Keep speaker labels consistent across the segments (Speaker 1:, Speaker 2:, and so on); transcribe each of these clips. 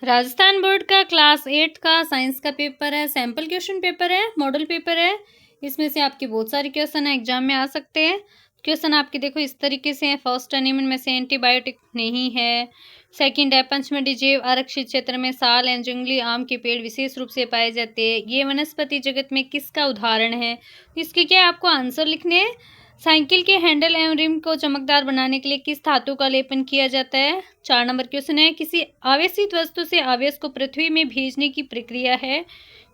Speaker 1: Rajasthan board का class 8 का science का पेपर है। सैम्पल क्वेश्चन पेपर है, मॉडल पेपर है। इसमें से आपके बहुत सारे क्वेश्चन एग्जाम में आ सकते हैं। क्वेश्चन आपके देखो इस तरीके से हैं। फर्स्ट एनिमल में से एंटीबायोटिक नहीं है। सेकंड है पंचमढ़ी जैव आरक्षित क्षेत्र में साल एवं जंगली आम के पेड़ विशेष रूप से पाए जाते हैं। ये वनस्पति जगत में किसका उदाहरण है? इसके क्या आपको आंसर लिखने हैं। साइकिल के हैंडल एवं रिम को चमकदार बनाने के लिए किस धातु का लेपन किया जाता है? 4 नंबर क्वेश्चन है, किसी आवेशित वस्तु से आवेश को पृथ्वी में भेजने की प्रक्रिया है।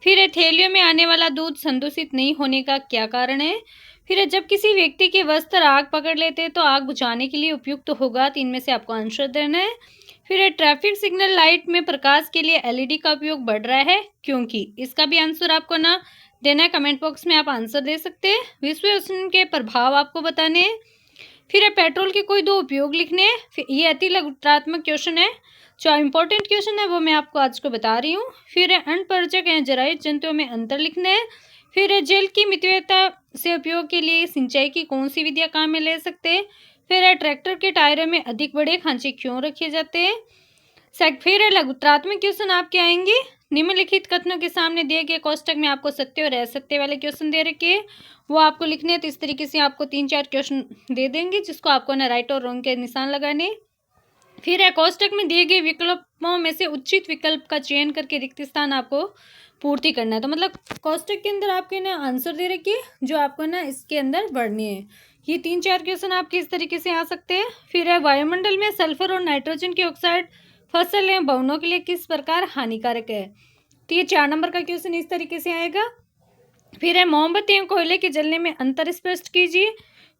Speaker 1: फिर थैलियों में आने वाला दूध संदूषित नहीं होने का क्या कारण है? फिर जब किसी व्यक्ति के वस्त्र आग पकड़ लेते हैं तो आग बुझाने के लिए उपयुक्त होगा। 3 में से आपको आंसर देना है। फिर ट्रैफिक सिग्नल लाइट में प्रकाश के लिए एलईडी का उपयोग बढ़ रहा है क्योंकि? इसका भी आंसर आपको ना देना है। कमेंट बॉक्स में आप आंसर दे सकते हैं। विश्व उष्णन के प्रभाव आपको बताने हैं। फिर पेट्रोल के कोई 2 उपयोग लिखने हैं। फिर ये अति लघुत्रात्मक क्वेश्चन है। जो इंपॉर्टेंट क्वेश्चन है वो मैं आपको आज को बता रही हूँ। फिर अनपरजक या जरायुज जंतुओं में अंतर लिखना है। फिर जल की मितव्ययता से उपयोग के लिए सिंचाई की कौन सी विधियाँ काम में ले सकते हैं। फिर ट्रैक्टर के टायरों में अधिक बड़े खांचे क्यों रखे जाते हैं। फिर लघुत्रात्मक क्वेश्चन आपके आएंगे। निम्नलिखित कथनों के सामने दिए गए कोष्टक में आपको सत्य और असत्य वाले क्वेश्चन दे रखे हैं, वो आपको लिखने हैं। तो इस तरीके से आपको 3-4 क्वेश्चन दे देंगे जिसको आपको ना राइट और रॉन्ग के निशान लगाने। फिर कोष्टक में दिए गए विकल्पों में से उचित विकल्प का चयन करके रिक्त स्थान आपको पूर्ति करना है। तो मतलब कोष्टक के अंदर आपके ना आंसर दे रखे जो आपको ना इसके अंदर बढ़ने हैं। ये 3-4 क्वेश्चन आपके इस तरीके से आ सकते हैं। फिर वायुमंडल में सल्फर और नाइट्रोजन के ऑक्साइड फसल एवं भवनों के लिए किस प्रकार हानिकारक है। तो ये 4 नंबर का क्वेश्चन इस तरीके से आएगा। फिर मोमबत्ती एवं कोयले के जलने में अंतर स्पष्ट कीजिए।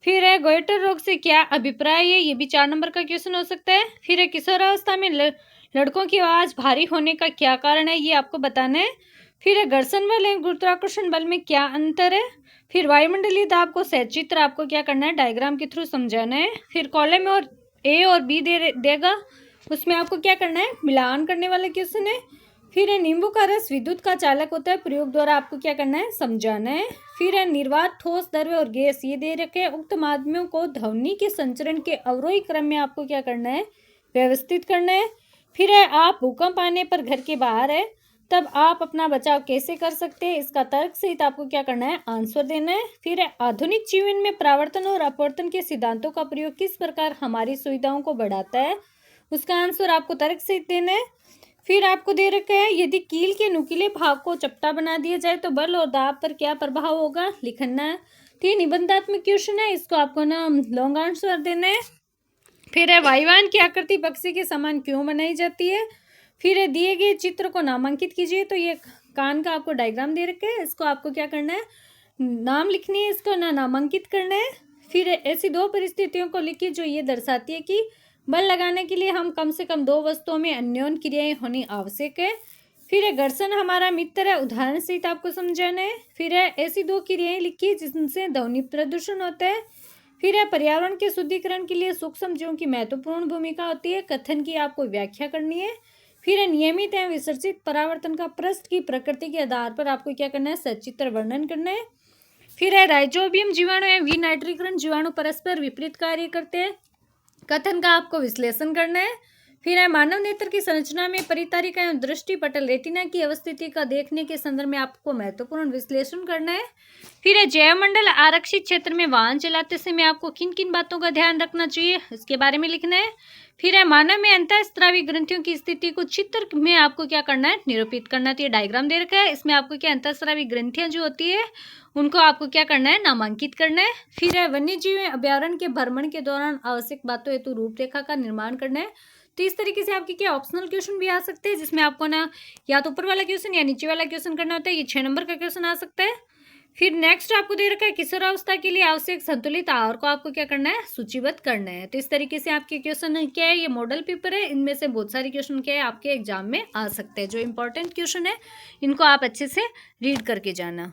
Speaker 1: फिर गोइटर रोग से क्या अभिप्राय है, ये भी 4 नंबर का क्वेश्चन हो सकता है। फिर किशोरावस्था में लड़कों की आवाज भारी होने का क्या कारण है, ये आपको बताना है। फिर घर्षण बल एवं गुरुत्वाकर्षण बल में क्या अंतर है। फिर वायुमंडलीय दाब को सचित्र आपको क्या करना है, डायग्राम के थ्रू समझाना है। फिर कॉलम में और ए और बी देगा, उसमें आपको क्या करना है, मिलान करने वाला क्वेश्चन है। फिर नींबू का रस विद्युत का चालक होता है, प्रयोग द्वारा आपको क्या करना है, समझाना है। फिर निर्वात ठोस द्रव्य और गैस ये दे रखे हैं। उक्त माध्यमों को ध्वनि के संचरण के अवरोही क्रम में आपको क्या करना है, व्यवस्थित करना है। फिर आप भूकंप आने पर घर के बाहर है तब आप अपना बचाव कैसे कर सकते हैं, इसका तर्क सहित आपको क्या करना है, आंसर देना है। फिर आधुनिक जीवन में परावर्तन और अपवर्तन के सिद्धांतों का प्रयोग किस प्रकार हमारी सुविधाओं को बढ़ाता है, उसका आंसर आपको तर्क सहित देना है। फिर आपको दे रखा है, यदि कील के नुकीले भाग को चपटा बना दिया जाए तो बल और दाब पर क्या प्रभाव होगा, लिखना है। तो ये निबंधात्मक क्वेश्चन है, इसको आपको ना लॉन्ग आंसर देना है। फिर वायुयान की आकृति बक्से के समान क्यों बनाई जाती है। फिर दिए गए चित्र को नामांकित कीजिए। तो ये कान का आपको डायग्राम दे रखा है, इसको आपको क्या करना है, नाम लिखनी है, इसको ना नामांकित करना है। फिर ऐसी 2 परिस्थितियों को लिखिए जो ये दर्शाती है कि बल लगाने के लिए हम कम से कम 2 वस्तुओं में अन्योन्य क्रियाएं होनी आवश्यक है। फिर घर्षण हमारा मित्र है, उदाहरण सहित आपको समझाना है। फिर ऐसी 2 क्रियाएं लिखिए जिनसे ध्वनि प्रदूषण होता है। फिर पर्यावरण के शुद्धिकरण के लिए सूक्ष्म जीवों की महत्वपूर्ण भूमिका होती है, कथन की आपको व्याख्या करनी है। फिर नियमित एवं विसर्जित परावर्तन का पृष्ठ की प्रकृति के आधार पर आपको क्या करना है, सचित्र वर्णन करना है। फिर राइजोबियम जीवाणु एवं विनाइट्रीकरण जीवाणु परस्पर विपरीत कार्य करते हैं, कथन का आपको विश्लेषण करना है। फिर मानव नेत्र की संरचना में परितारिका एवं दृष्टि पटल रेटिना की अवस्थिति का देखने के संदर्भ में आपको महत्वपूर्ण विश्लेषण करना है। फिर जैवमंडल आरक्षित क्षेत्र में वाहन चलाते समय आपको किन किन बातों का ध्यान रखना चाहिए, इसके बारे में लिखना है। फिर मानव में अंतःस्रावी ग्रंथियों की स्थिति को चित्र में आपको क्या करना है, निरूपित करना है। तो ये डायग्राम दे रखा है, इसमें आपको क्या अंतःस्रावी ग्रंथियां जो होती है उनको आपको क्या करना है, नामांकित करना है। फिर वन्यजीव अभ्यारण्य के भ्रमण के दौरान आवश्यक बातों हेतु रूपरेखा का निर्माण करना है। तो इस तरीके से आपके क्या ऑप्शनल क्वेश्चन भी आ सकते हैं जिसमें आपको ना या तो ऊपर वाला क्वेश्चन या नीचे वाला क्वेश्चन करना होता है। ये 6 नंबर का क्वेश्चन आ सकता है। फिर नेक्स्ट आपको दे रखा है, किशोरावस्था के लिए आवश्यक संतुलित आहार को आपको क्या करना है, सूचीबद्ध करना है। तो इस तरीके से आपके क्वेश्चन क्या है, ये मॉडल पेपर है, इनमें से बहुत सारे क्वेश्चन क्या है आपके एग्जाम में आ सकते हैं। जो इंपॉर्टेंट क्वेश्चन है इनको आप अच्छे से रीड करके जाना।